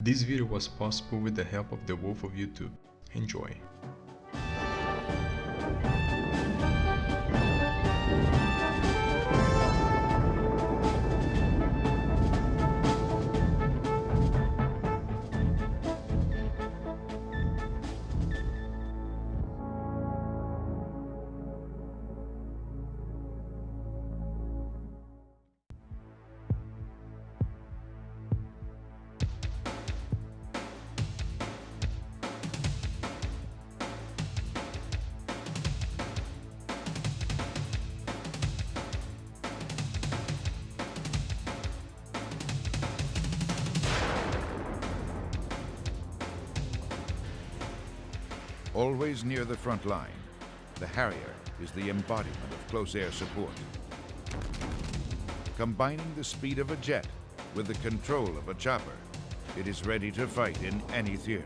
This video was possible with the help of the Wolf of YouTube. Enjoy! Always near the front line, the Harrier is the embodiment of close air support. Combining the speed of a jet with the control of a chopper, it is ready to fight in any theater.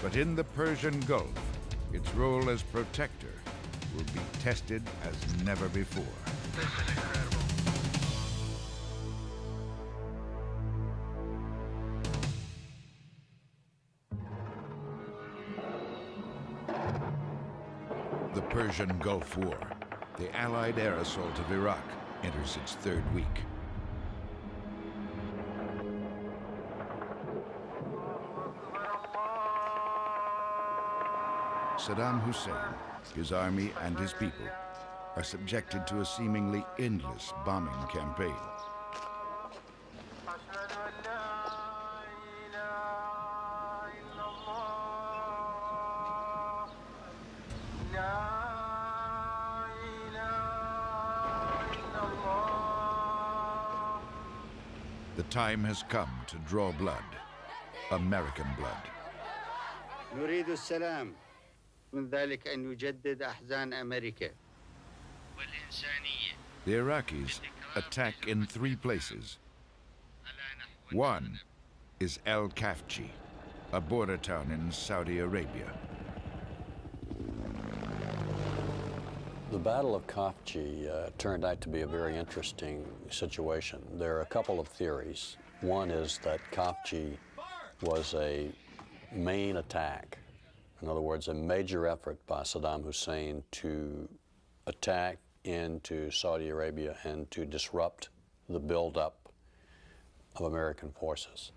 But in the Persian Gulf, its role as protector will be tested as never before. This is incredible. The Persian Gulf War, the Allied air assault of Iraq, enters its third week. Saddam Hussein, his army, and his people are subjected to a seemingly endless bombing campaign. The time has come to draw blood, American blood. نريد السلام من ذلك أن يجدد أحزان أمريكا. The Iraqis attack in three places. One is Al-Kafji, a border town in Saudi Arabia. The Battle of Khafji turned out to be a very interesting situation. There are a couple of theories. One is that Khafji was a main attack. In other words, a major effort by Saddam Hussein to attack into Saudi Arabia and to disrupt the buildup of American forces.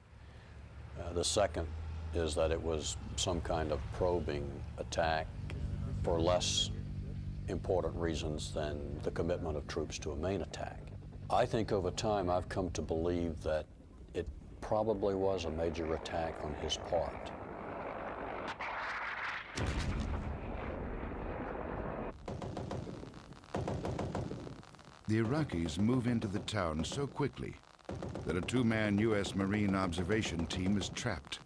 The second is that it was some kind of probing attack for less important reasons than the commitment of troops to a main attack. I think over time I've come to believe that it probably was a major attack on his part. The Iraqis move into the town so quickly that a two-man U.S. Marine observation team is trapped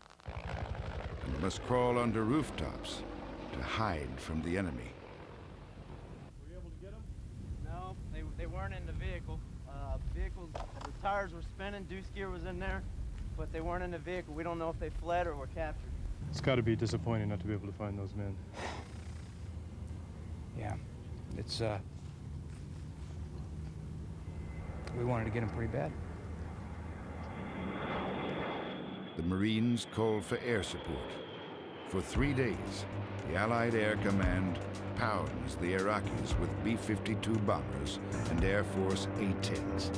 and must crawl under rooftops to hide from the enemy. Were you able to get them? No, they weren't in the vehicle. The tires were spinning, deuce gear was in there, but they weren't in the vehicle. We don't know if they fled or were captured. It's got to be disappointing not to be able to find those men. Yeah, it's, we wanted to get them pretty bad. The Marines call for air support. For 3 days, the Allied Air Command pounds the Iraqis with B-52 bombers and Air Force A-10s.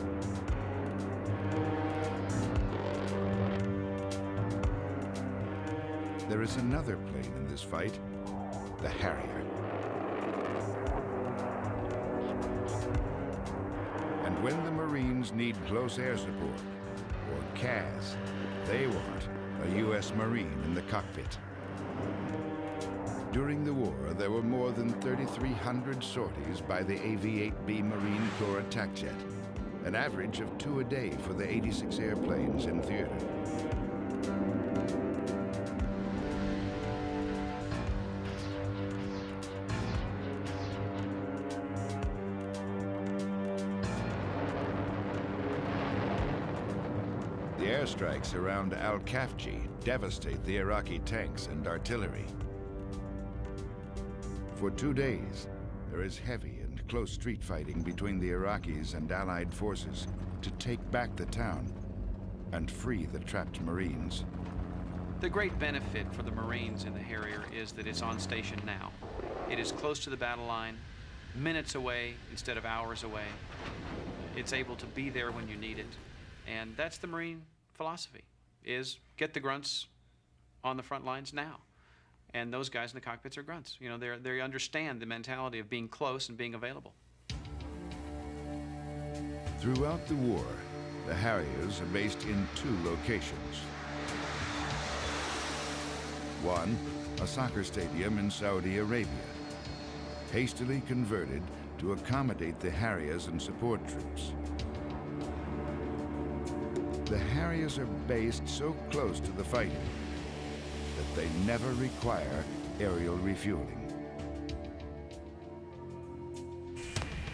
There is another plane in this fight, the Harrier. And when the Marines need close air support, or CAS, they want a U.S. Marine in the cockpit. During the war, there were more than 3,300 sorties by the AV-8B Marine Corps attack jet, an average of 2 a day for the 86 airplanes in theater. The airstrikes around Al-Kafji devastate the Iraqi tanks and artillery. For 2 days, there is heavy and close street fighting between the Iraqis and Allied forces to take back the town and free the trapped Marines. The great benefit for the Marines in the Harrier is that it's on station now. It is close to the battle line, minutes away instead of hours away. It's able to be there when you need it. And that's the Marine philosophy, is get the grunts on the front lines now. And those guys in the cockpits are grunts. You know, they understand the mentality of being close and being available. Throughout the war, the Harriers are based in 2 locations. One, a soccer stadium in Saudi Arabia, hastily converted to accommodate the Harriers and support troops. The Harriers are based so close to the fighting that they never require aerial refueling.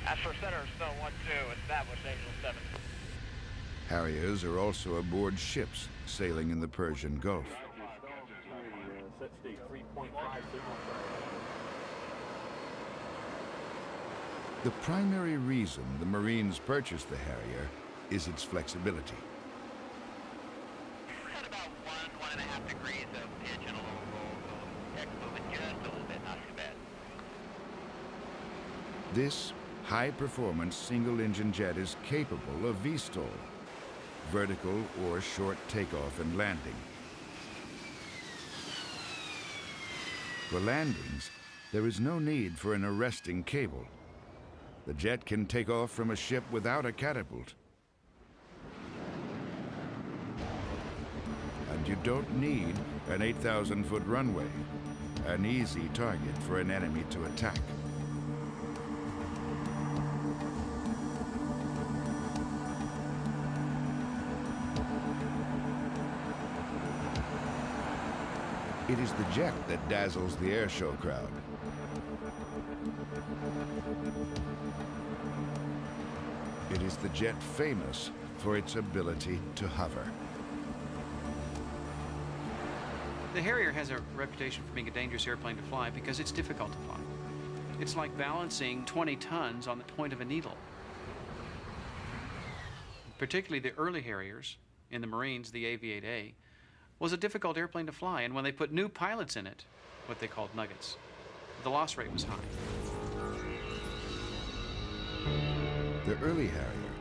Astro Center, Snow 1-2, establish Angel 7. Harriers are also aboard ships sailing in the Persian Gulf. The primary reason the Marines purchased the Harrier is its flexibility. At about 1.5 degrees of pitch and a little roll, so deck moving just a little bit, not too bad. This high-performance single-engine jet is capable of VSTOL, vertical or short takeoff and landing. For landings, there is no need for an arresting cable. The jet can take off from a ship without a catapult. And you don't need an 8,000-foot runway, an easy target for an enemy to attack. It is the jet that dazzles the airshow crowd. It is the jet famous for its ability to hover. The Harrier has a reputation for being a dangerous airplane to fly because it's difficult to fly. It's like balancing 20 tons on the point of a needle. Particularly the early Harriers in the Marines, the AV-8A, was a difficult airplane to fly, and when they put new pilots in it, what they called nuggets, the loss rate was high. The early Harrier,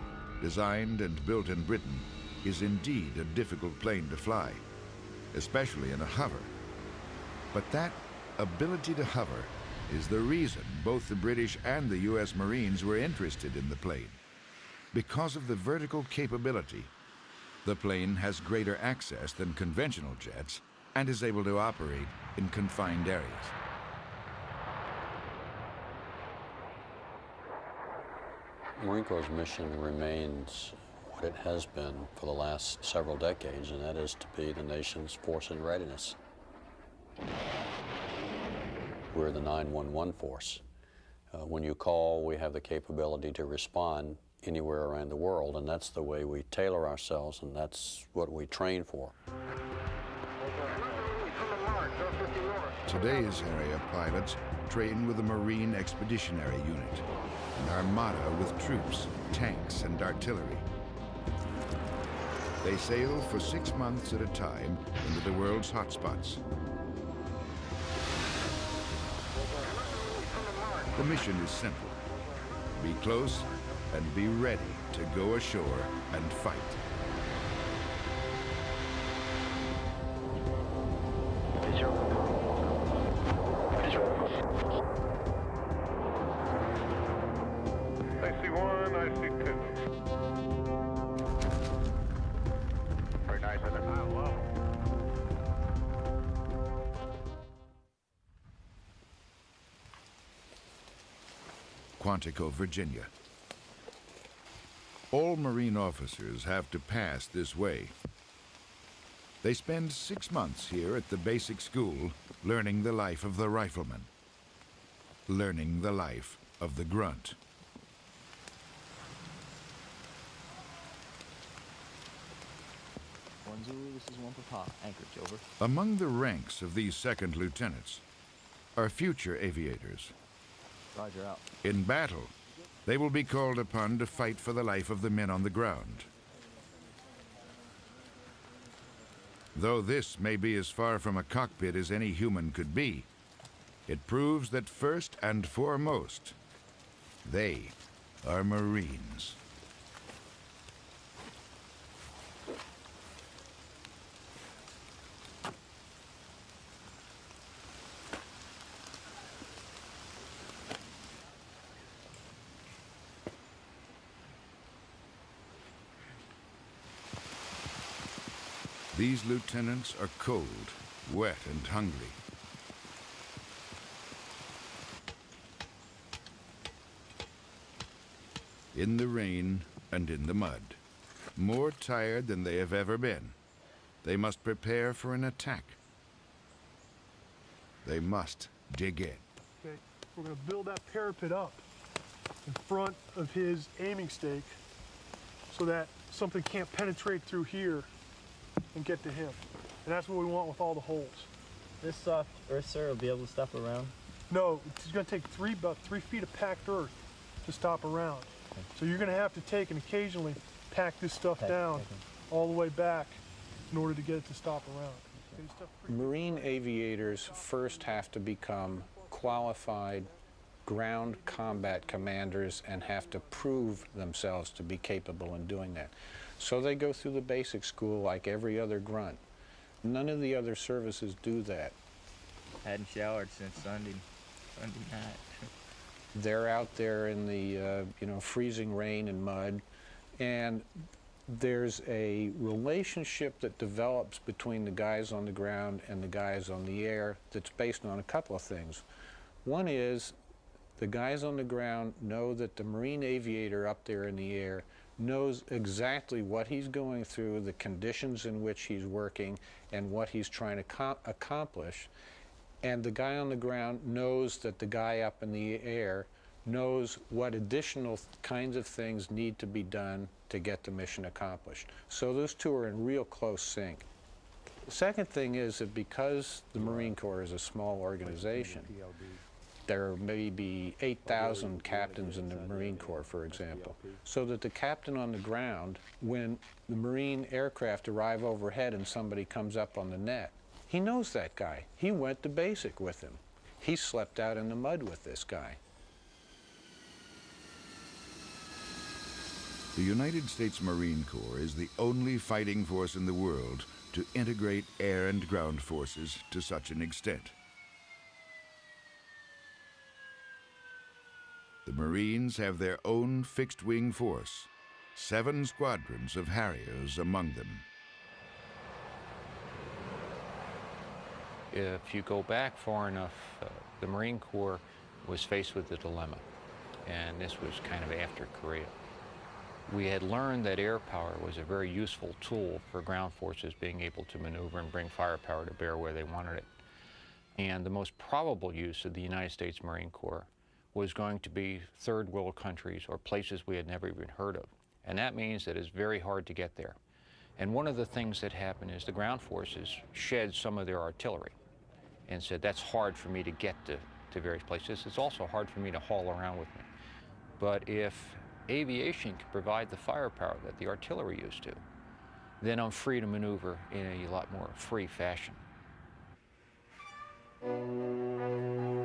designed and built in Britain, is indeed a difficult plane to fly, especially in a hover. But that ability to hover is the reason both the British and the US Marines were interested in the plane. Because of the vertical capability, the plane has greater access than conventional jets and is able to operate in confined areas. Marine Corps' mission remains what it has been for the last several decades, and that is to be the nation's force in readiness. We're the 911 force. When you call, we have the capability to respond anywhere around the world, and that's the way we tailor ourselves, and that's what we train for. Today's Harrier pilots train with the Marine Expeditionary Unit, an armada with troops, tanks, and artillery. They sail for 6 months at a time into the world's hotspots. The mission is simple: be close and be ready to go ashore and fight. I see 1, I see 2. Very nice, isn't it? I love it. Quantico, Virginia. All Marine officers have to pass this way. They spend 6 months here at the basic school learning the life of the rifleman, learning the life of the grunt. One Zulu, this is one Papa. Anchorage, over. Among the ranks of these second lieutenants are future aviators. Roger, out. In battle, they will be called upon to fight for the life of the men on the ground. Though this may be as far from a cockpit as any human could be, it proves that first and foremost, they are Marines. These lieutenants are cold, wet, and hungry. In the rain and in the mud, more tired than they have ever been, they must prepare for an attack. They must dig in. Okay, we're going to build that parapet up in front of his aiming stake so that something can't penetrate through here and get to him. And that's what we want with all the holes. This soft earth, sir, will be able to stop around? No, it's going to take about 3 feet of packed earth to stop around. Okay. So you're going to have to take and occasionally pack this stuff down all the way back in order to get it to stop around. Marine aviators first have to become qualified ground combat commanders and have to prove themselves to be capable in doing that. So they go through the basic school like every other grunt. None of the other services do that. Hadn't showered since Sunday night. They're out there in the freezing rain and mud, and there's a relationship that develops between the guys on the ground and the guys on the air that's based on a couple of things. One is the guys on the ground know that the Marine aviator up there in the air knows exactly what he's going through, the conditions in which he's working, and what he's trying to accomplish. And the guy on the ground knows that the guy up in the air knows what additional kinds of things need to be done to get the mission accomplished. So those two are in real close sync. The second thing is that because the Marine Corps is a small organization, there may be 8,000 captains in the Marine Corps, for example, so that the captain on the ground, when the Marine aircraft arrive overhead and somebody comes up on the net, he knows that guy. He went to basic with him. He slept out in the mud with this guy. The United States Marine Corps is the only fighting force in the world to integrate air and ground forces to such an extent. The Marines have their own fixed-wing force, 7 squadrons of Harriers among them. If you go back far enough, the Marine Corps was faced with a dilemma, and this was kind of after Korea. We had learned that air power was a very useful tool for ground forces being able to maneuver and bring firepower to bear where they wanted it. And the most probable use of the United States Marine Corps was going to be third world countries or places we had never even heard of. And that means that it's very hard to get there. And one of the things that happened is the ground forces shed some of their artillery and said, that's hard for me to get to various places. It's also hard for me to haul around with me. But if aviation can provide the firepower that the artillery used to, then I'm free to maneuver in a lot more free fashion.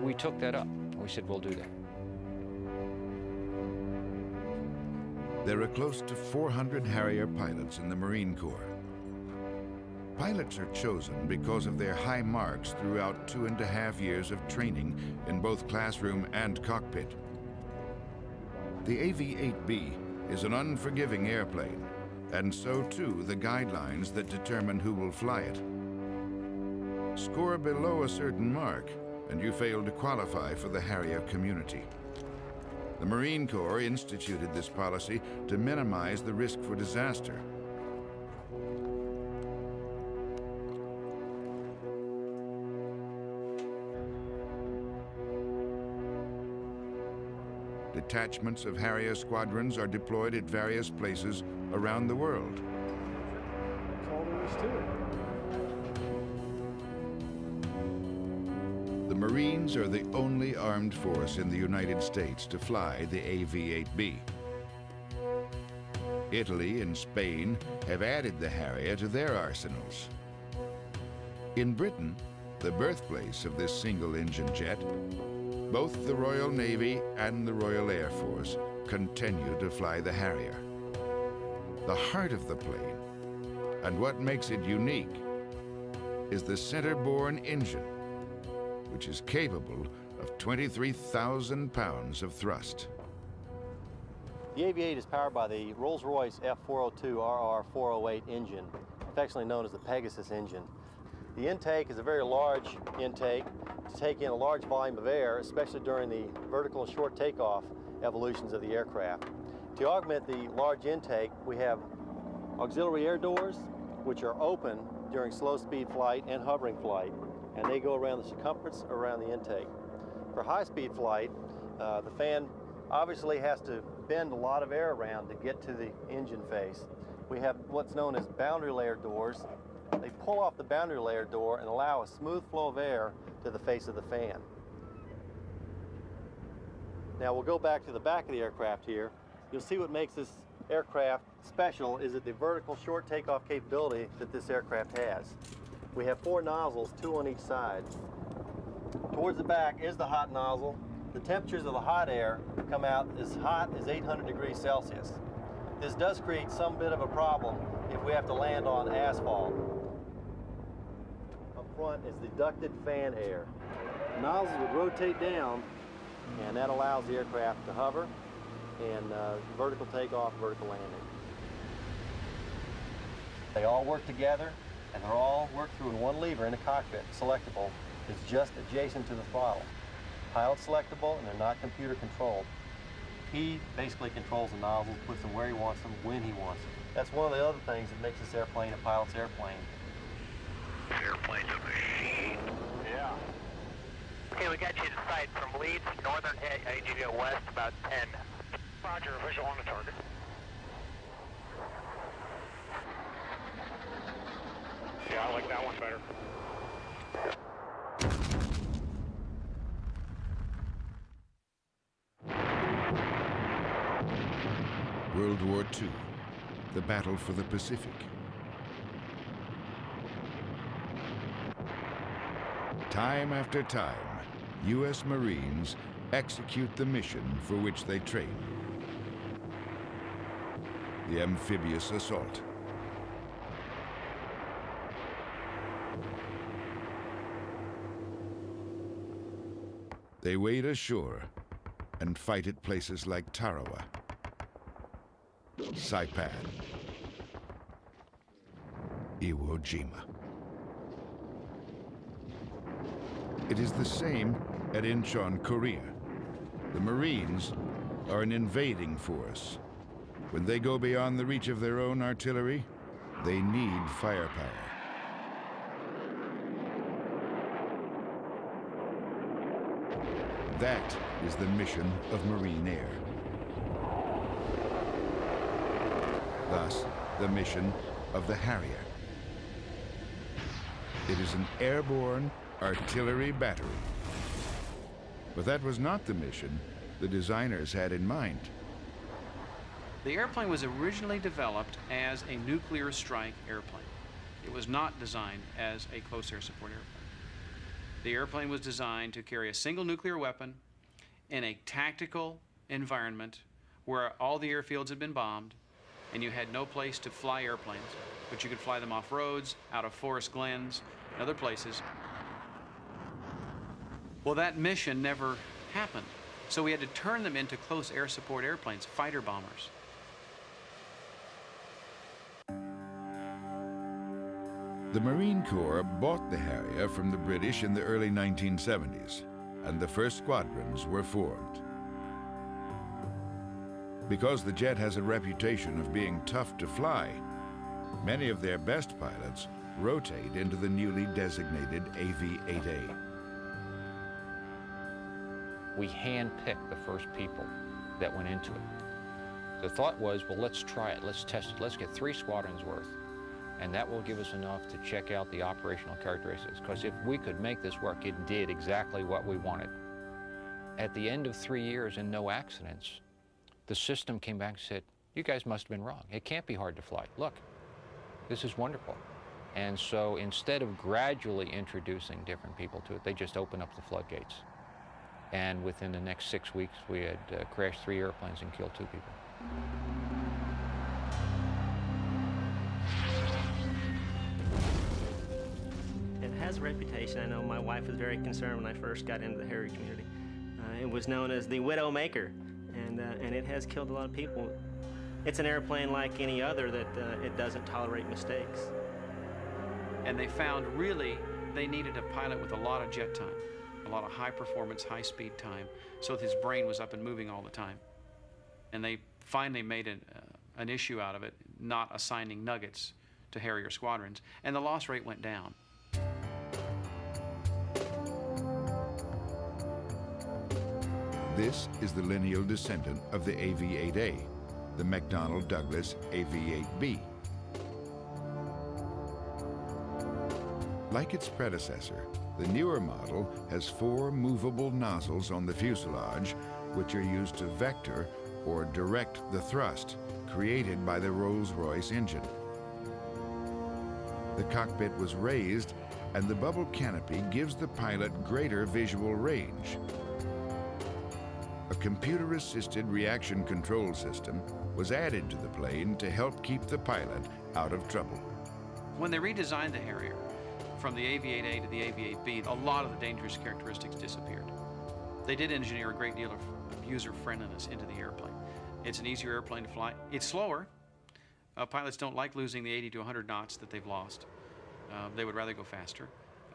We took that up. We said, we'll do that. There are close to 400 Harrier pilots in the Marine Corps. Pilots are chosen because of their high marks throughout 2.5 years of training in both classroom and cockpit. The AV-8B is an unforgiving airplane, and so too the guidelines that determine who will fly it. Score below a certain mark, and you fail to qualify for the Harrier community. The Marine Corps instituted this policy to minimize the risk for disaster. Detachments of Harrier squadrons are deployed at various places around the world. That's all there is to it. The Marines are the only armed force in the United States to fly the AV-8B. Italy and Spain have added the Harrier to their arsenals. In Britain, the birthplace of this single-engine jet, both the Royal Navy and the Royal Air Force continue to fly the Harrier. The heart of the plane, and what makes it unique, is the center-borne engine, which is capable of 23,000 pounds of thrust. The Aviate is powered by the Rolls-Royce F402 RR408 engine, affectionately known as the Pegasus engine. The intake is a very large intake to take in a large volume of air, especially during the vertical and short takeoff evolutions of the aircraft. To augment the large intake, we have auxiliary air doors, which are open during slow-speed flight and hovering flight, and they go around the circumference around the intake. For high-speed flight, the fan obviously has to bend a lot of air around to get to the engine face. We have what's known as boundary layer doors. They pull off the boundary layer door and allow a smooth flow of air to the face of the fan. Now we'll go back to the back of the aircraft here. You'll see what makes this aircraft special is that the vertical short takeoff capability that this aircraft has. We have 4 nozzles, 2 on each side. Towards the back is the hot nozzle. The temperatures of the hot air come out as hot as 800 degrees Celsius. This does create some bit of a problem if we have to land on asphalt. Up front is the ducted fan air. The nozzles would rotate down, and that allows the aircraft to hover and vertical takeoff, vertical landing. They all work together, and they're all worked through in one lever in the cockpit, selectable. It's just adjacent to the throttle. Pilot selectable, and they're not computer controlled. He basically controls the nozzles, puts them where he wants them, when he wants them. That's one of the other things that makes this airplane a pilot's airplane. This airplane's a machine. Yeah. Okay, we got you to sight from Leeds, northern AGV west, about 10. Roger, visual on the target. Yeah, I like that one better. World War II, the battle for the Pacific. Time after time, U.S. Marines execute the mission for which they train. The amphibious assault. They wade ashore and fight at places like Tarawa, Saipan, Iwo Jima. It is the same at Incheon, Korea. The Marines are an invading force. When they go beyond the reach of their own artillery, they need firepower. That is the mission of Marine Air. Thus, the mission of the Harrier. It is an airborne artillery battery. But that was not the mission the designers had in mind. The airplane was originally developed as a nuclear strike airplane. It was not designed as a close air support airplane. The airplane was designed to carry a single nuclear weapon in a tactical environment where all the airfields had been bombed and you had no place to fly airplanes, but you could fly them off roads, out of forest glens, and other places. Well, that mission never happened. So we had to turn them into close air support airplanes, fighter bombers. The Marine Corps bought the Harrier from the British in the early 1970s, and the first squadrons were formed. Because the jet has a reputation of being tough to fly, many of their best pilots rotate into the newly designated AV-8A. We handpicked the first people that went into it. The thought was, well, let's try it, let's test it, let's get 3 squadrons worth. And that will give us enough to check out the operational characteristics. Because if we could make this work, it did exactly what we wanted. At the end of 3 years and no accidents, the system came back and said, you guys must have been wrong. It can't be hard to fly. Look, this is wonderful. And so instead of gradually introducing different people to it, they just opened up the floodgates. And within the next 6 weeks, we had crashed 3 airplanes and killed 2 people. It has a reputation. I know my wife was very concerned when I first got into the Harrier community. It was known as the widow maker, and it has killed a lot of people. It's an airplane like any other that it doesn't tolerate mistakes. And they found really they needed a pilot with a lot of jet time, a lot of high performance, high speed time, so that his brain was up and moving all the time. And they finally made an issue out of it, not assigning nuggets to Harrier squadrons, and the loss rate went down. This is the lineal descendant of the AV-8A, the McDonnell Douglas AV-8B. Like its predecessor, the newer model has 4 movable nozzles on the fuselage, which are used to vector or direct the thrust created by the Rolls-Royce engine. The cockpit was raised, and the bubble canopy gives the pilot greater visual range. A computer-assisted reaction control system was added to the plane to help keep the pilot out of trouble. When they redesigned the Harrier, from the AV-8A to the AV-8B, a lot of the dangerous characteristics disappeared. They did engineer a great deal of user-friendliness into the airplane. It's an easier airplane to fly. It's slower. Pilots don't like losing the 80 to 100 knots that they've lost. They would rather go faster.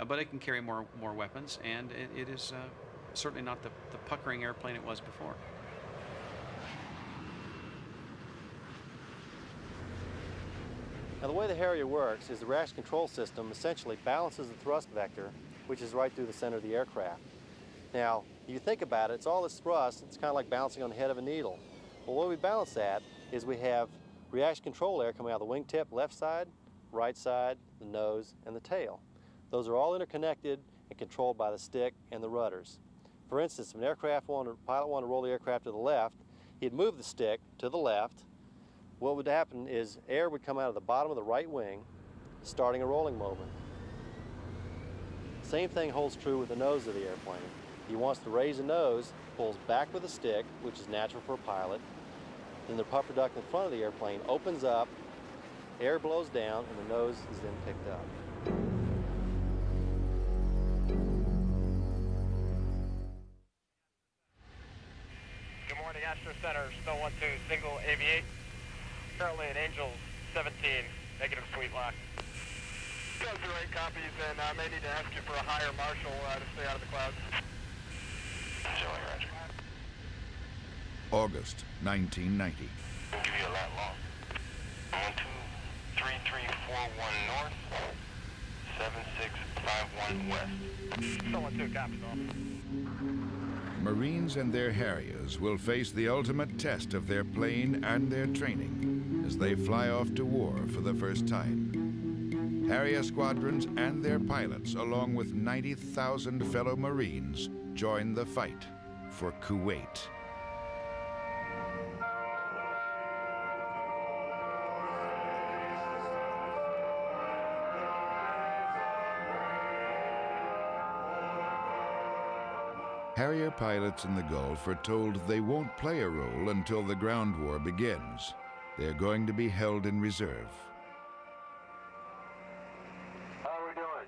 But it can carry more weapons, and it is certainly not the puckering airplane it was before. Now, the way the Harrier works is the reaction control system essentially balances the thrust vector, which is right through the center of the aircraft. Now, if you think about it, it's all this thrust, it's kind of like balancing on the head of a needle. Well, the way we balance that is we have reaction control air coming out of the wingtip, left side, right side, the nose, and the tail. Those are all interconnected and controlled by the stick and the rudders. For instance, if a pilot wanted to roll the aircraft to the left, he'd move the stick to the left. What would happen is air would come out of the bottom of the right wing, starting a rolling movement. Same thing holds true with the nose of the airplane. He wants to raise the nose, pulls back with the stick, which is natural for a pilot. Then the puffer duct in front of the airplane opens up, air blows down, and the nose is then picked up. Good morning, Astro Center, Snow 12, single AV-8. Currently at Angels 17, negative sweet lock. Those are 8 copies, and I may need to ask you for a higher marshal to stay out of the clouds. August 1990. We'll give you a lat long. 12341 north, 7651 west. Snow 12, copies on. Marines and their Harriers will face the ultimate test of their plane and their training as they fly off to war for the first time. Harrier squadrons and their pilots, along with 90,000 fellow Marines, join the fight for Kuwait. Harrier pilots in the Gulf are told they won't play a role until the ground war begins. They're going to be held in reserve. How are we doing?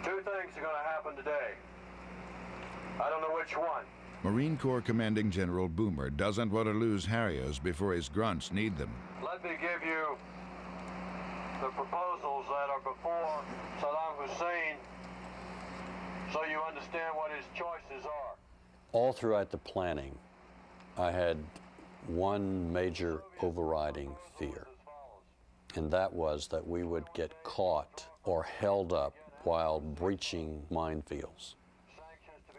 2 things are going to happen today. I don't know which one. Marine Corps Commanding General Boomer doesn't want to lose Harriers before his grunts need them. Let me give you the proposals that are before Saddam Hussein, so you understand what his choices are. All throughout the planning, I had one major overriding fear, and that was that we would get caught or held up while breaching minefields.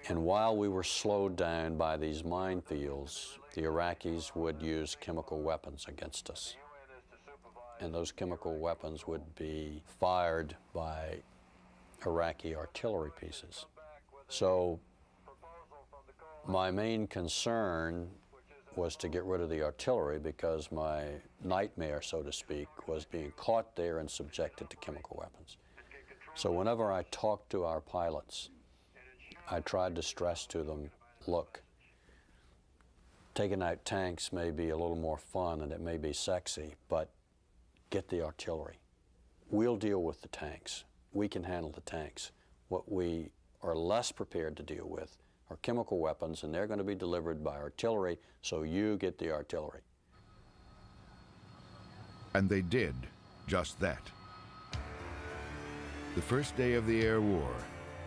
And while we were slowed down by these minefields, the Iraqis would use chemical weapons against us. And those chemical weapons would be fired by Iraqi artillery pieces. So my main concern was to get rid of the artillery because my nightmare, so to speak, was being caught there and subjected to chemical weapons. So whenever I talked to our pilots, I tried to stress to them, look, taking out tanks may be a little more fun and it may be sexy, but get the artillery. We'll deal with the tanks. We can handle the tanks. What we are less prepared to deal with are chemical weapons, and they're going to be delivered by artillery, so you get the artillery. And they did just that. The first day of the air war,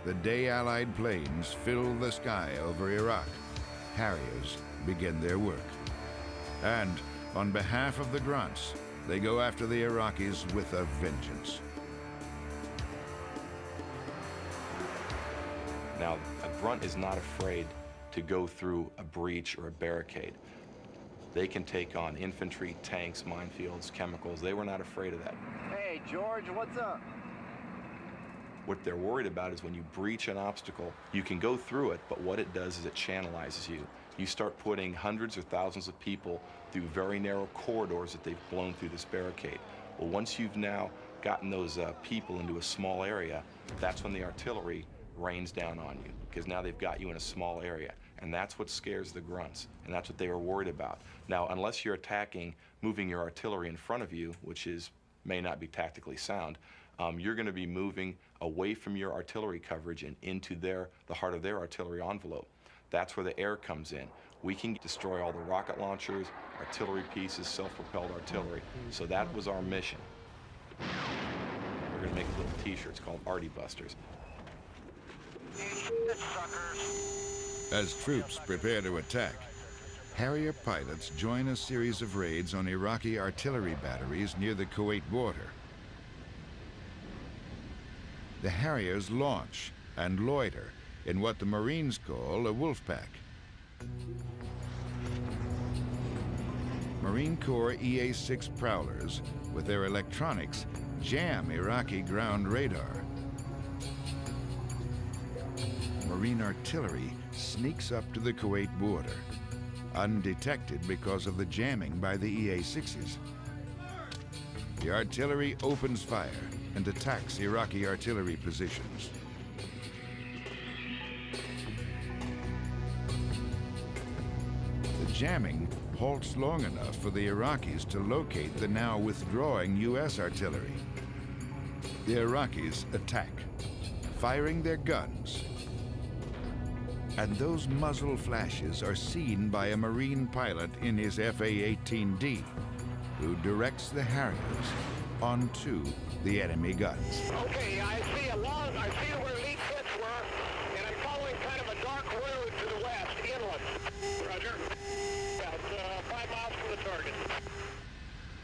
the day Allied planes filled the sky over Iraq, Harriers begin their work. And on behalf of the grunts, they go after the Iraqis with a vengeance. Now, a grunt is not afraid to go through a breach or a barricade. They can take on infantry, tanks, minefields, chemicals. They were not afraid of that. Hey, George, what's up? What they're worried about is when you breach an obstacle, you can go through it, but what it does is it channelizes you. You start putting hundreds or thousands of people through very narrow corridors that they've blown through this barricade. Well, once you've now gotten those people into a small area, that's when the artillery rains down on you, because now they've got you in a small area, and that's what scares the grunts, and that's what they were worried about. Now, unless you're attacking, moving your artillery in front of you, which may not be tactically sound, you're going to be moving away from your artillery coverage and into the heart of their artillery envelope. That's where the air comes in. We can destroy all the rocket launchers, artillery pieces, self-propelled artillery. So that was our mission. We're going to make a little t-shirt. It's called Arty Busters. As troops prepare to attack, Harrier pilots join a series of raids on Iraqi artillery batteries near the Kuwait border. The Harriers launch and loiter in what the Marines call a wolf pack. Marine Corps EA-6 Prowlers, with their electronics, jam Iraqi ground radar. Marine artillery sneaks up to the Kuwait border, undetected because of the jamming by the EA-6s. The artillery opens fire and attacks Iraqi artillery positions. The jamming halts long enough for the Iraqis to locate the now withdrawing U.S. artillery. The Iraqis attack, firing their guns. And those muzzle flashes are seen by a Marine pilot in his FA-18D, who directs the Harriers onto the enemy guns. Okay, I see where lead fits were, and I'm following kind of a dark road to the west, inland. Roger. About 5 miles from the target.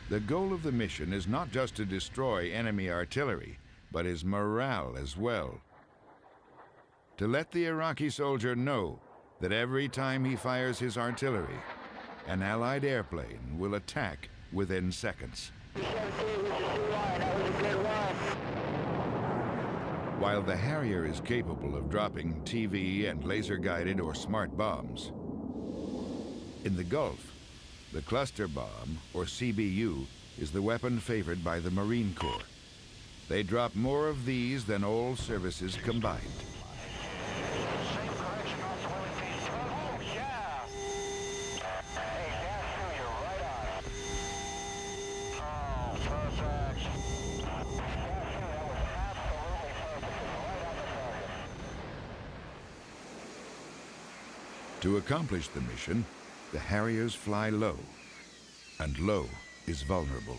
The goal of the mission is not just to destroy enemy artillery, but his morale as well. To let the Iraqi soldier know that every time he fires his artillery, an Allied airplane will attack within seconds. While the Harrier is capable of dropping TV and laser-guided or smart bombs, in the Gulf, the cluster bomb, or CBU, is the weapon favored by the Marine Corps. They drop more of these than all services combined. To accomplish the mission, the Harriers fly low, and low is vulnerable.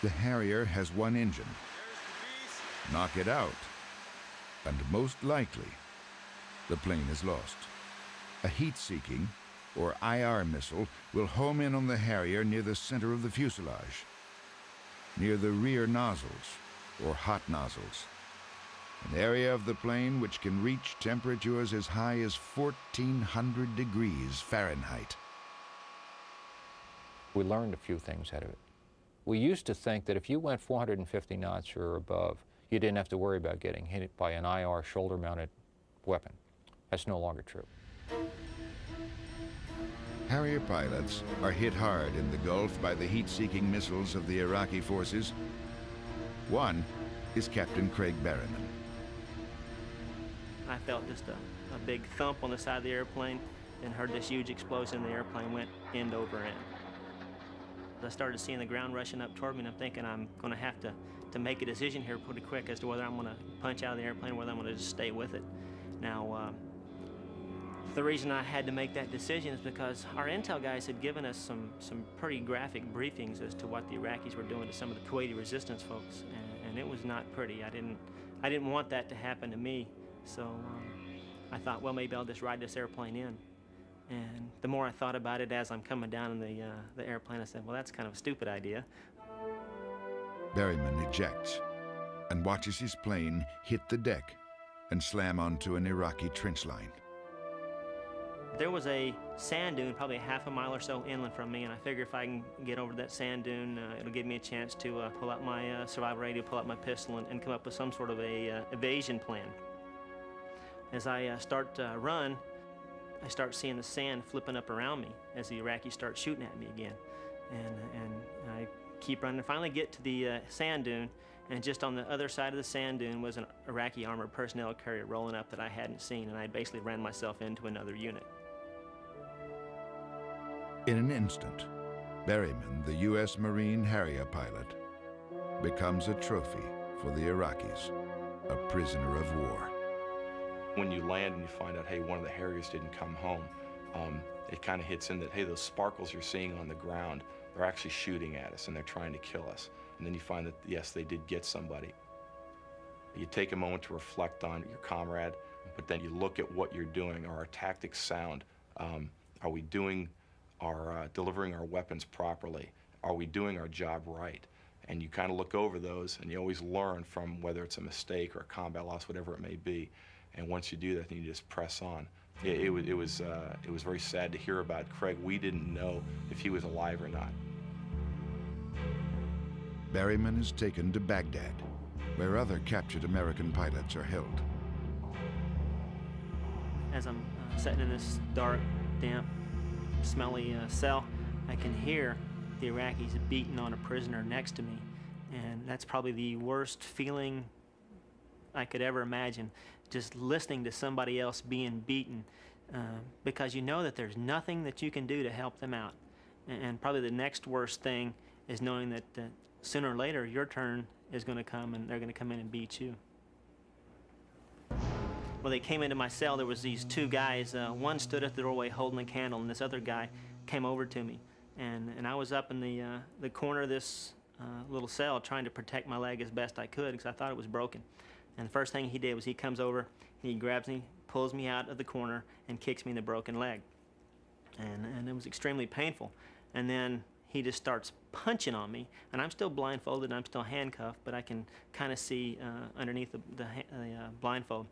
The Harrier has one engine. Knock it out, and most likely, the plane is lost. A heat-seeking, or IR missile, will home in on the Harrier near the center of the fuselage, near the rear nozzles, or hot nozzles. An area of the plane which can reach temperatures as high as 1,400 degrees Fahrenheit. We learned a few things out of it. We used to think that if you went 450 knots or above, you didn't have to worry about getting hit by an IR shoulder-mounted weapon. That's no longer true. Harrier pilots are hit hard in the Gulf by the heat-seeking missiles of the Iraqi forces. One is Captain Craig Berryman. I felt just a big thump on the side of the airplane and heard this huge explosion, and the airplane went end over end. I started seeing the ground rushing up toward me, and I'm thinking I'm going to have to make a decision here pretty quick as to whether I'm going to punch out of the airplane or whether I'm going to just stay with it. Now, the reason I had to make that decision is because our intel guys had given us some pretty graphic briefings as to what the Iraqis were doing to some of the Kuwaiti resistance folks, and it was not pretty. I didn't want that to happen to me, so I thought, well, maybe I'll just ride this airplane in. And the more I thought about it as I'm coming down in the airplane, I said, well, that's kind of a stupid idea. Berryman ejects and watches his plane hit the deck and slam onto an Iraqi trench line. There was a sand dune probably a half a mile or so inland from me, and I figure if I can get over that sand dune, it'll give me a chance to pull out my survival radio, pull out my pistol, and come up with some sort of a evasion plan. As I start to run, I start seeing the sand flipping up around me as the Iraqis start shooting at me again. And I keep running. Finally get to the sand dune, and just on the other side of the sand dune was an Iraqi armored personnel carrier rolling up that I hadn't seen, and I basically ran myself into another unit. In an instant, Berryman, the U.S. Marine Harrier pilot, becomes a trophy for the Iraqis, a prisoner of war. When you land and you find out, hey, one of the Harriers didn't come home, it kind of hits in that, hey, those sparkles you're seeing on the ground, they're actually shooting at us and they're trying to kill us. And then you find that, yes, they did get somebody. You take a moment to reflect on your comrade, but then you look at what you're doing. Are our tactics sound? Are we doing delivering our weapons properly? Are we doing our job right? And you kind of look over those, and you always learn from whether it's a mistake or a combat loss, whatever it may be. And once you do that, then you just press on. It was very sad to hear about Craig. We didn't know if he was alive or not. Berryman is taken to Baghdad, where other captured American pilots are held. As I'm sitting in this dark, damp, smelly cell, I can hear the Iraqis beating on a prisoner next to me, and that's probably the worst feeling I could ever imagine, just listening to somebody else being beaten, because you know that there's nothing that you can do to help them out. And probably the next worst thing is knowing that sooner or later your turn is going to come and they're going to come in and beat you. Well, they came into my cell. There was these two guys. One stood at the doorway holding a candle, and this other guy came over to me. And I was up in the corner of this little cell trying to protect my leg as best I could because I thought it was broken. And the first thing he did was he comes over, he grabs me, pulls me out of the corner, and kicks me in the broken leg. And it was extremely painful. And then he just starts punching on me, and I'm still blindfolded, I'm still handcuffed, but I can kind of see underneath the blindfold.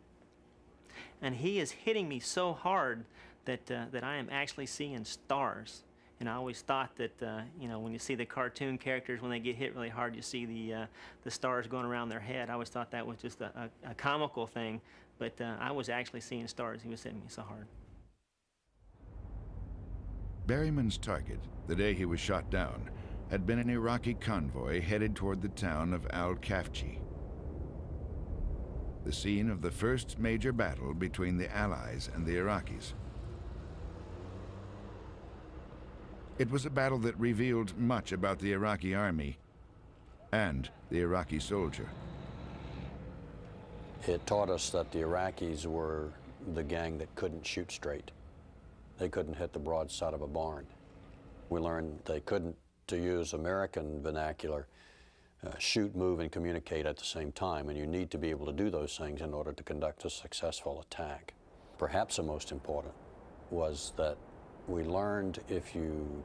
And he is hitting me so hard that I am actually seeing stars. And I always thought that, when you see the cartoon characters, when they get hit really hard, you see the stars going around their head. I always thought that was just a comical thing, but I was actually seeing stars. He was hitting me so hard. Berryman's target, the day he was shot down, had been an Iraqi convoy headed toward the town of Al-Kafji, the scene of the first major battle between the Allies and the Iraqis. It was a battle that revealed much about the Iraqi army and the Iraqi soldier. It taught us that the Iraqis were the gang that couldn't shoot straight. They couldn't hit the broadside of a barn. We learned they couldn't, to use American vernacular, shoot, move, and communicate at the same time, and you need to be able to do those things in order to conduct a successful attack. Perhaps the most important was that we learned if you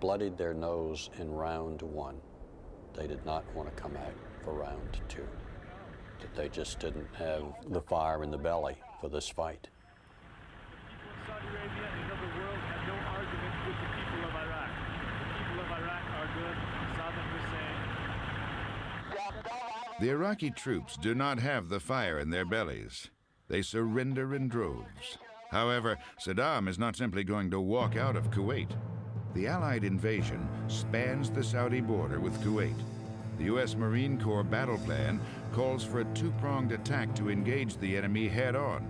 bloodied their nose in round one, they did not want to come out for round two, that they just didn't have the fire in the belly for this fight. Saudi Arabia and of the world have no argument with the people of Iraq. The people of Iraq are good. Saddam Hussein. The Iraqi troops do not have the fire in their bellies, They surrender in droves. However, Saddam is not simply going to walk out of Kuwait. The Allied invasion spans the Saudi border with Kuwait. The U.S. Marine Corps battle plan calls for a two-pronged attack to engage the enemy head-on.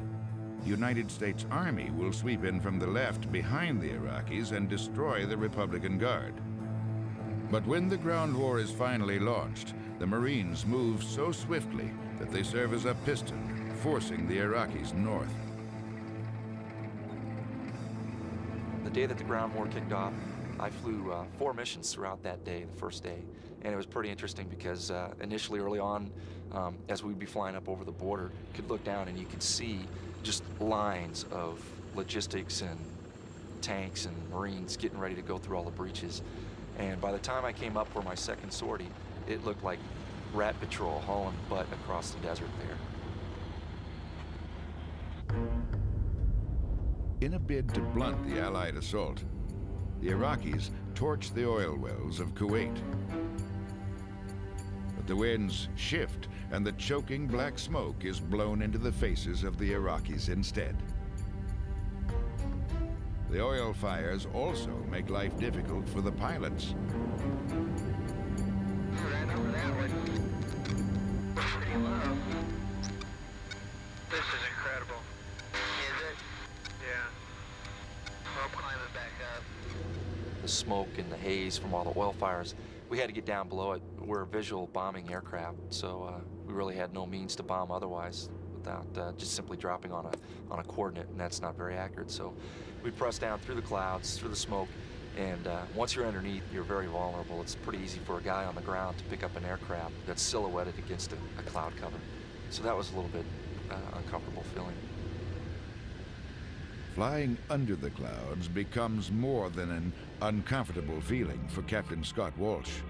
The United States Army will sweep in from the left behind the Iraqis and destroy the Republican Guard. But when the ground war is finally launched, the Marines move so swiftly that they serve as a piston, forcing the Iraqis north. The day that the ground war kicked off, I flew 4 missions throughout that day, the first day. And it was pretty interesting because initially, early on, as we'd be flying up over the border, you could look down and you could see just lines of logistics and tanks and Marines getting ready to go through all the breaches. And by the time I came up for my second sortie, it looked like Rat Patrol hauling butt across the desert there. In a bid to blunt the Allied assault, the Iraqis torch the oil wells of Kuwait. But the winds shift, and the choking black smoke is blown into the faces of the Iraqis instead. The oil fires also make life difficult for the pilots. This is incredible. Is it? Yeah. I'm climbing back up. The smoke and the haze from all the oil fires, we had to get down below it. We're a visual bombing aircraft, so we really had no means to bomb otherwise without just simply dropping on a coordinate, and that's not very accurate. So we press down through the clouds, through the smoke, and once you're underneath, you're very vulnerable. It's pretty easy for a guy on the ground to pick up an aircraft that's silhouetted against a cloud cover. So that was a little bit uncomfortable feeling. Flying under the clouds becomes more than an uncomfortable feeling for Captain Scott Walsh.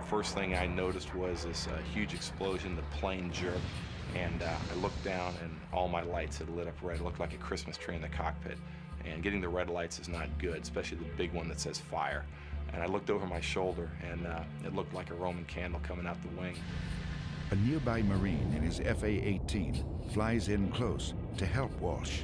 First thing I noticed was this huge explosion, the plane jerked, and I looked down and all my lights had lit up red. It looked like a Christmas tree in the cockpit. And getting the red lights is not good, especially the big one that says fire. And I looked over my shoulder and it looked like a Roman candle coming out the wing. A nearby Marine in his FA-18 flies in close to help Walsh.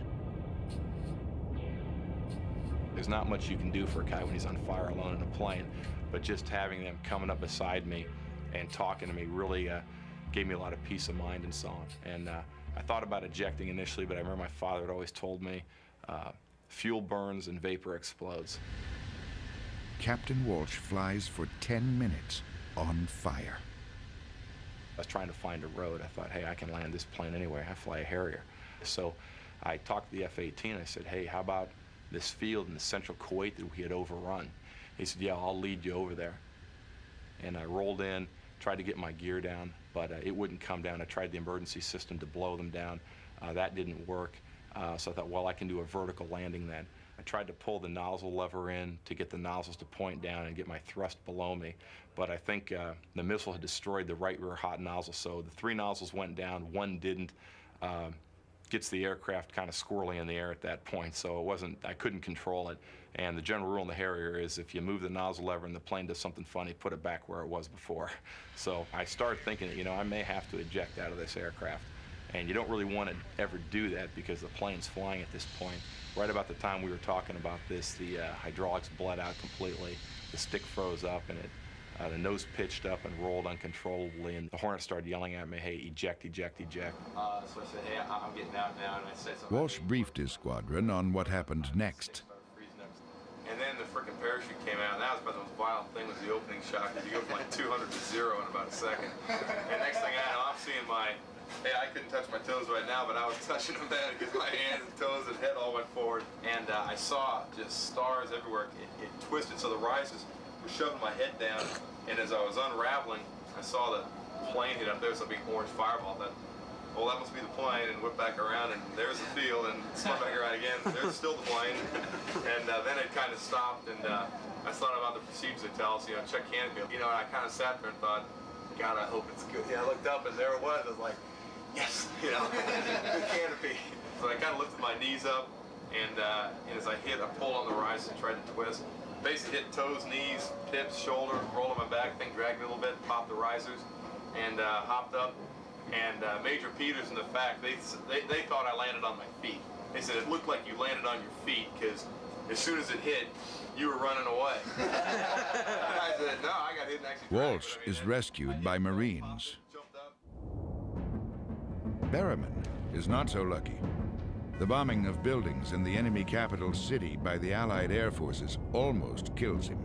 There's not much you can do for a guy when he's on fire alone in a plane, but just having them coming up beside me and talking to me really gave me a lot of peace of mind and so on. And I thought about ejecting initially, but I remember my father had always told me, fuel burns and vapor explodes. Captain Walsh flies for 10 minutes on fire. I was trying to find a road. I thought, hey, I can land this plane anywhere. I fly a Harrier. So I talked to the F-18. I said, hey, how about this field in the central Kuwait that we had overrun? He said, yeah, I'll lead you over there. And I rolled in, tried to get my gear down, but it wouldn't come down. I tried the emergency system to blow them down. That didn't work. So I thought, well, I can do a vertical landing then. I tried to pull the nozzle lever in to get the nozzles to point down and get my thrust below me, but I think the missile had destroyed the right rear hot nozzle, so the 3 nozzles went down, 1 didn't. Gets the aircraft kind of squirrely in the air at that point, so I couldn't control it. And the general rule in the Harrier is if you move the nozzle lever and the plane does something funny, put it back where it was before. So I started thinking that, I may have to eject out of this aircraft. And you don't really want to ever do that because the plane's flying at this point. Right about the time we were talking about this, the hydraulics bled out completely, the stick froze up, and the nose pitched up and rolled uncontrollably, and the Hornet started yelling at me, hey, eject, eject, eject. So I said, hey, I'm getting out now, and I said something. Walsh briefed his squadron on what happened next. And then the frickin' parachute came out, and that was about the most violent thing, was the opening shot, because you go from like 200 to 0 in about a second. And next thing I know, I'm seeing hey, I couldn't touch my toes right now, but I was touching them then because my hands and toes and head all went forward. And I saw just stars everywhere. It twisted, so the risers were shoving my head down. And as I was unraveling, I saw the plane hit up there, so a big orange fireball. I thought, well, that must be the plane, and whipped back around, and there's the field, and spun back around again. There's still the plane. And then it kind of stopped, and I thought about the procedures they tell us, check canopy. And I kind of sat there and thought, God, I hope it's good. I looked up, and there it was. I was like, yes, good canopy. So I kind of lifted my knees up, and as I pulled on the rise and tried to twist. Basically hit toes, knees, hips, shoulder, rolled on my back, thing dragged me a little bit, popped the risers, and hopped up, And Major Peters and the FAC, they thought I landed on my feet. They said it looked like you landed on your feet because as soon as it hit, you were running away. I said, no, I got hit and actually. Walsh is rescued by Marines. Berryman is not so lucky. The bombing of buildings in the enemy capital city by the Allied air forces almost kills him.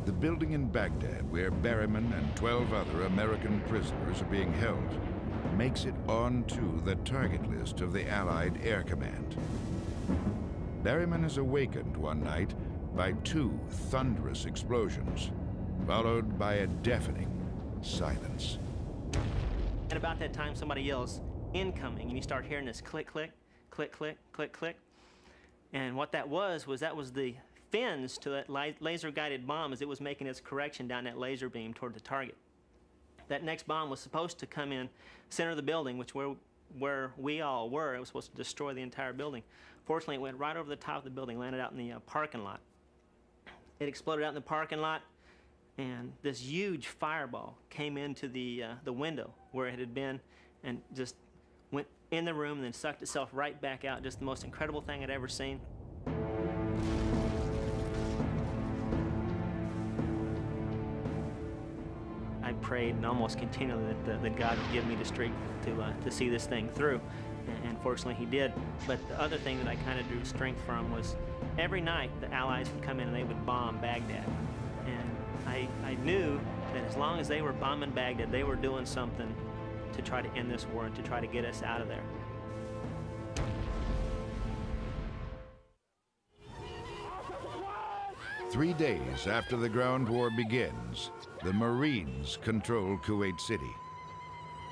The building in Baghdad, where Berryman and 12 other American prisoners are being held, makes it onto the target list of the Allied Air Command. Berryman is awakened one night by 2 thunderous explosions, followed by a deafening silence. At about that time, somebody yells, "Incoming," and you start hearing this click, click, click, click, click, click. And what that was the fins to that laser-guided bomb as it was making its correction down that laser beam toward the target. That next bomb was supposed to come in center of the building, which where we all were. It was supposed to destroy the entire building. Fortunately, it went right over the top of the building, landed out in the parking lot. It exploded out in the parking lot, and this huge fireball came into the window where it had been and just went in the room and then sucked itself right back out. Just the most incredible thing I'd ever seen. I prayed and almost continually that God would give me the strength to see this thing through, and fortunately He did. But the other thing that I kind of drew strength from was every night the Allies would come in and they would bomb Baghdad, and I knew that as long as they were bombing Baghdad, they were doing something to try to end this war and to try to get us out of there. Three days after the ground war begins, the Marines control Kuwait City.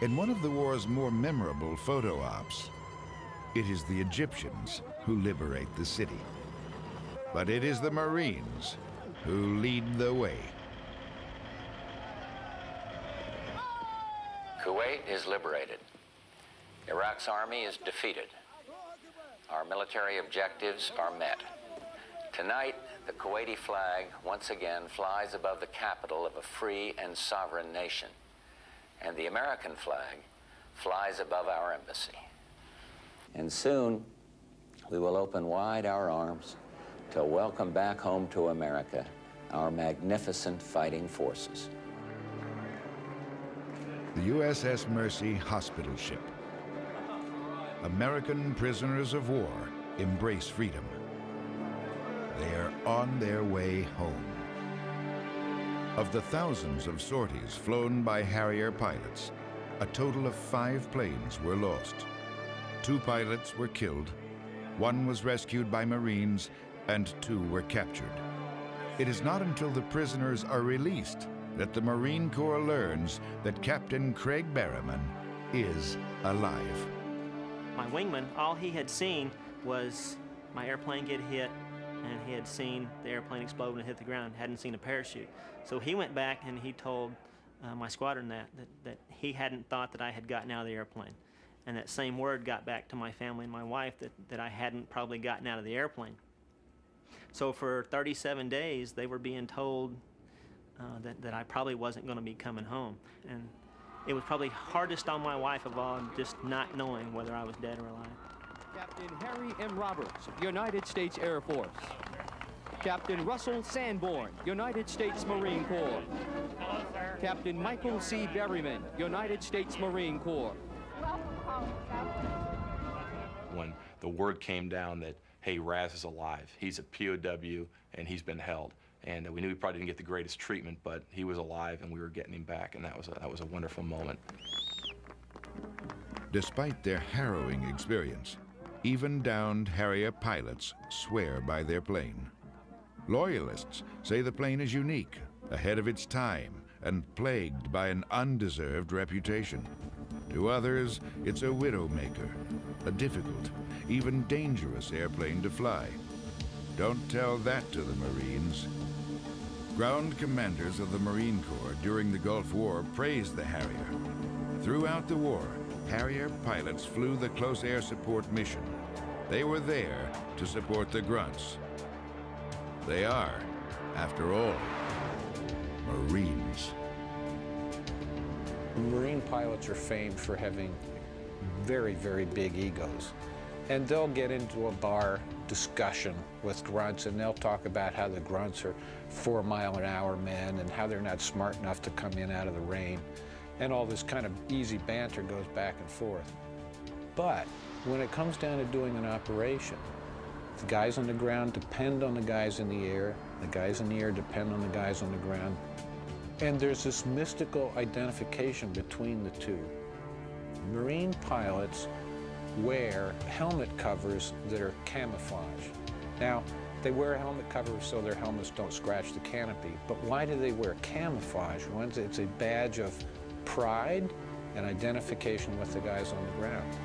In one of the war's more memorable photo ops, it is the Egyptians who liberate the city. But it is the Marines who lead the way. Kuwait is liberated. Iraq's army is defeated. Our military objectives are met. Tonight, the Kuwaiti flag once again flies above the capital of a free and sovereign nation, and the American flag flies above our embassy. And soon, we will open wide our arms to welcome back home to America our magnificent fighting forces. The USS Mercy hospital ship. American prisoners of war embrace freedom. They are on their way home. Of the thousands of sorties flown by Harrier pilots, a total of 5 planes were lost. 2 pilots were killed, 1 was rescued by Marines, and 2 were captured. It is not until the prisoners are released that the Marine Corps learns that Captain Craig Berryman is alive. My wingman, all he had seen was my airplane get hit, and he had seen the airplane explode and hit the ground, hadn't seen a parachute. So he went back and he told my squadron that he hadn't thought that I had gotten out of the airplane. And that same word got back to my family and my wife that I hadn't probably gotten out of the airplane. So for 37 days, they were being told that I probably wasn't going to be coming home. And it was probably hardest on my wife of all, just not knowing whether I was dead or alive. Captain Harry M. Roberts, United States Air Force. Captain Russell Sanborn, United States Marine Corps. Hello, sir. Captain Michael C. Berryman, United States Marine Corps. When the word came down that, hey, Raz is alive, he's a POW, and he's been held. And we knew we probably didn't get the greatest treatment, but he was alive, and we were getting him back, and that was a wonderful moment. Despite their harrowing experience, even downed Harrier pilots swear by their plane. Loyalists say the plane is unique, ahead of its time, and plagued by an undeserved reputation. To others, it's a widowmaker, a difficult, even dangerous airplane to fly. Don't tell that to the Marines. Ground commanders of the Marine Corps during the Gulf War praised the Harrier. Throughout the war, Harrier pilots flew the close air support mission. They were there to support the grunts. They are, after all, Marines. Marine pilots are famed for having very, very big egos. And they'll get into a bar discussion with grunts, and they'll talk about how the grunts are 4-mile-an-hour men and how they're not smart enough to come in out of the rain. And all this kind of easy banter goes back and forth. But when it comes down to doing an operation, the guys on the ground depend on the guys in the air, the guys in the air depend on the guys on the ground, and there's this mystical identification between the two. Marine pilots wear helmet covers that are camouflage. Now, they wear a helmet cover so their helmets don't scratch the canopy, but why do they wear camouflage? It's a badge of pride and identification with the guys on the ground.